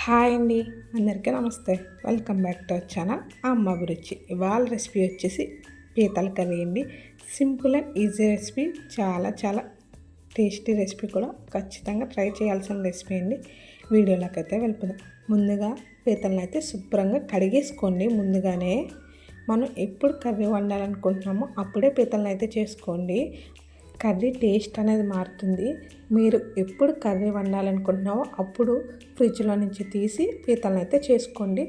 Hi అండి, అందరికీ నమస్తే. Welcome back to our channel అమ్మ అభిరుచి. ఇవాళ రెసిపీ వచ్చేసి పీతల కర్రీ అండి. సింపుల్ అండ్ ఈజీ రెసిపీ, చాలా చాలా టేస్టీ రెసిపీ కూడా. ఖచ్చితంగా ట్రై చేయాల్సిన రెసిపీ అండి. వీడియోలోకి అయితే వెళ్ళిపోదాం. ముందుగా పీతలను అయితే శుభ్రంగా కడిగేసుకోండి. ముందుగానే మనం ఎప్పుడు కర్రీ వండాలనుకుంటున్నామో అప్పుడే పీతలను అయితే చేసుకోండి. కర్రీ టేస్ట్ అనేది మారుతుంది. మీరు ఎప్పుడు కర్రీ వండాలనుకుంటున్నామో అప్పుడు ఫ్రిడ్జ్లో నుంచి తీసి పీతలను అయితే చేసుకోండి.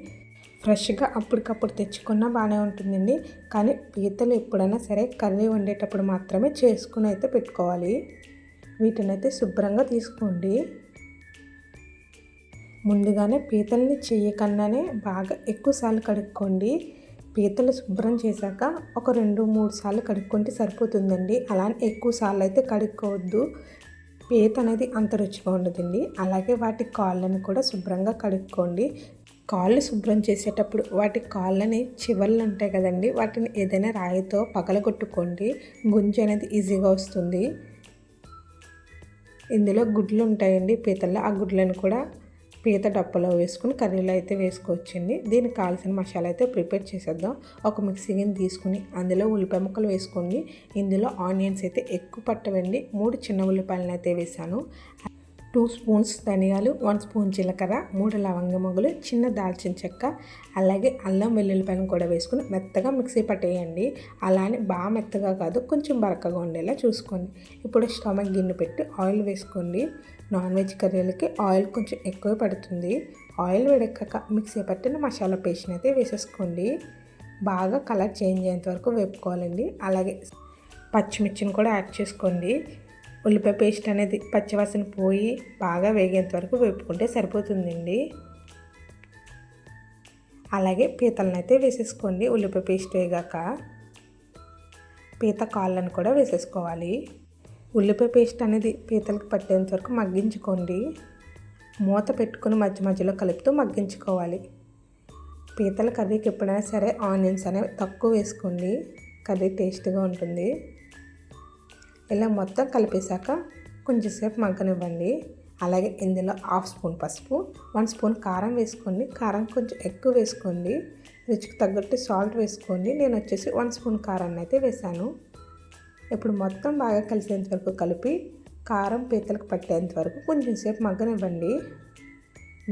ఫ్రెష్గా అప్పటికప్పుడు తెచ్చుకున్నా బాగానే ఉంటుందండి. కానీ పీతలు ఎప్పుడైనా సరే కర్రీ వండేటప్పుడు మాత్రమే చేసుకుని అయితే పెట్టుకోవాలి. వీటిని అయితే శుభ్రంగా తీసుకోండి. ముందుగానే పీతల్ని చేయకుండానే బాగా ఎక్కువసార్లు కడుక్కోండి. పీతలు శుభ్రం చేశాక ఒక 2-3 సార్లు కడుక్కుంటే సరిపోతుందండి. అలా ఎక్కువ సార్లు అయితే కడుక్కోవద్దు. పీత అనేది అంత రుచిగా ఉండదండి. అలాగే వాటి కాళ్ళని కూడా శుభ్రంగా కడుక్కోండి. కాళ్ళు శుభ్రం చేసేటప్పుడు వాటి కాళ్ళని చివర్లు ఉంటాయి కదండి, వాటిని ఏదైనా రాయితో పగలగొట్టుకోండి. గుంజు అనేది ఈజీగా వస్తుంది. ఇందులో గుడ్లు ఉంటాయండి పీతల్లో. ఆ గుడ్లను కూడా పీత డప్పలో వేసుకుని కర్రీలో అయితే వేసుకోవచ్చండి. దీనికి కావాల్సిన మసాలా అయితే ప్రిపేర్ చేసేద్దాం. ఒక మిక్సీ గిన్నె తీసుకుని అందులో ఉల్లిపాయ ముక్కలు వేసుకోండి. ఇందులో ఆనియన్స్ అయితే ఎక్కువ పట్టవండి. 3 చిన్న ఉల్లిపాయలను అయితే వేసాను. 2 స్పూన్స్ ధనియాలు, 1 స్పూన్ జీలకర్ర, 3 లవంగ మొగ్గలు, చిన్న దాల్చిన చెక్క, అలాగే అల్లం వెల్లుల్లిపాయలను కూడా వేసుకుని మెత్తగా మిక్సీ పట్టేయండి. అలానే బాగా మెత్తగా కాదు, కొంచెం బరకగా ఉండేలా చూసుకోండి. ఇప్పుడు స్టవ్ గిన్నె పెట్టి ఆయిల్ వేసుకోండి. నాన్ వెజ్ కర్రీలకి ఆయిల్ కొంచెం ఎక్కువ పడుతుంది. ఆయిల్ వేడెక్కాక మిక్సీ పట్టిన మసాలా పేస్ట్ని అయితే వేసేసుకోండి. బాగా కలర్ చేంజ్ అయ్యేంత వరకు వేపుకోవాలండి. అలాగే పచ్చిమిర్చిని కూడా యాడ్ చేసుకోండి. ఉల్లిపాయ పేస్ట్ అనేది పచ్చివాసన పోయి బాగా వేగేంత వరకు వేపుకుంటే సరిపోతుందండి. అలాగే పీతలను అయితే వేసేసుకోండి. ఉల్లిపాయ పేస్ట్ వేగాక పీత కాళ్ళను కూడా వేసేసుకోవాలి. ఉల్లిపాయ పేస్ట్ అనేది పీతలకు పట్టేంత వరకు మగ్గించుకోండి. మూత పెట్టుకుని మధ్య మధ్యలో కలుపుతూ మగ్గించుకోవాలి. పీతల కర్రీకి ఎప్పుడైనా సరే ఆనియన్స్ అనేవి తక్కువ వేసుకోండి. కర్రీ టేస్ట్గా ఉంటుంది. ఇలా మొత్తం కలిపేశాక కొంచెంసేపు మగ్గనివ్వండి. అలాగే ఇందులో 1/2 స్పూన్ పసుపు, 1 స్పూన్ కారం వేసుకోండి. కారం కొంచెం ఎక్కువ వేసుకోండి. రుచికి తగ్గట్టు సాల్ట్ వేసుకోండి. నేను వచ్చేసి 1 స్పూన్ కారాన్ని అయితే వేసాను. ఇప్పుడు మొత్తం బాగా కలిసేంత వరకు కలిపి కారం పీతలకు పట్టేంత వరకు కొంచెం సేపు మగ్గనివ్వండి.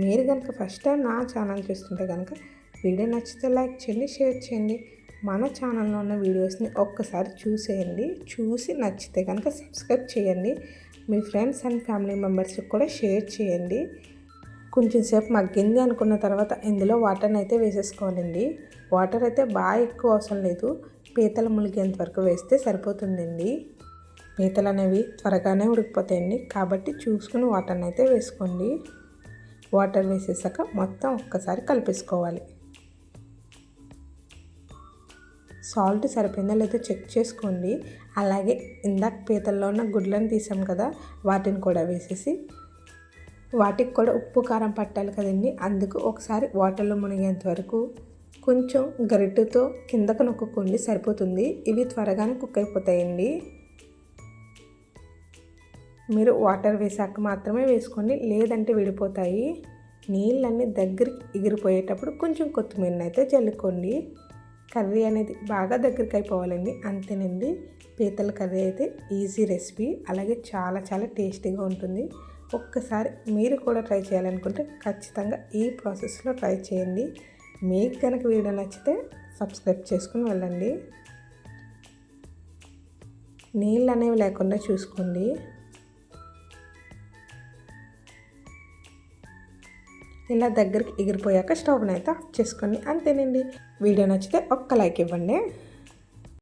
మీరు కనుక ఫస్ట్ టైం నా ఛానల్ చూస్తుంటే కనుక వీడియో నచ్చితే లైక్ చేయండి, షేర్ చేయండి. మన ఛానల్లో ఉన్న వీడియోస్ని ఒక్కసారి చూసేయండి. చూసి నచ్చితే కనుక సబ్స్క్రైబ్ చేయండి. మీ ఫ్రెండ్స్ అండ్ ఫ్యామిలీ మెంబర్స్కి కూడా షేర్ చేయండి. కొంచెం సేపు మగ్గింది అనుకున్న తర్వాత ఇందులో వాటర్ని అయితే వేసేసుకోవాలండి. వాటర్ అయితే బాగా ఎక్కువ అవసరం లేదు. పీతలు ములిగేంత వరకు వేస్తే సరిపోతుందండి. పీతలు అనేవి త్వరగానే ఉడికిపోతాయండి. కాబట్టి చూసుకుని వాటర్ని అయితే వేసుకోండి. వాటర్ వేసేసాక మొత్తం ఒక్కసారి కలిపేసుకోవాలి. సాల్ట్ సరిపోయిందా లేదో చెక్ చేసుకోండి. అలాగే ఇందాక పీతల్లో ఉన్న గుడ్లను తీసాం కదా, వాటిని కూడా వేసేసి వాటికి కూడా ఉప్పు కారం పట్టాలి కదండి. అందుకు ఒకసారి వాటర్లో మునిగేంత వరకు కొంచెం గరిటెతో కిందకు నొక్కుకోండి, సరిపోతుంది. ఇవి త్వరగానే కుక్ అయిపోతాయండి. మీరు వాటర్ వేసాక మాత్రమే వేసుకోండి, లేదంటే విడిపోతాయి. నీళ్ళన్నీ దగ్గరికి ఎగిరిపోయేటప్పుడు కొంచెం కొత్తిమీరని అయితే జల్లుకోండి. కర్రీ అనేది బాగా దగ్గరికి అయిపోవాలండి. అంతేనండి, పీతల కర్రీ అయితే ఈజీ రెసిపీ. అలాగే చాలా చాలా టేస్టీగా ఉంటుంది. ఒక్కసారి మీరు కూడా ట్రై చేయాలనుకుంటే ఖచ్చితంగా ఈ ప్రాసెస్లో ట్రై చేయండి. మీకు కనుక వీడియో నచ్చితే సబ్స్క్రైబ్ చేసుకుని వెళ్ళండి. నీళ్ళు అనేవి లేకుండా చూసుకోండి. ఇలా దగ్గరికి ఎగిరిపోయాక స్టవ్ని అయితే ఆఫ్ చేసుకోండి. అంతేనండి. వీడియో నచ్చితే ఒక్క లైక్ ఇవ్వండి.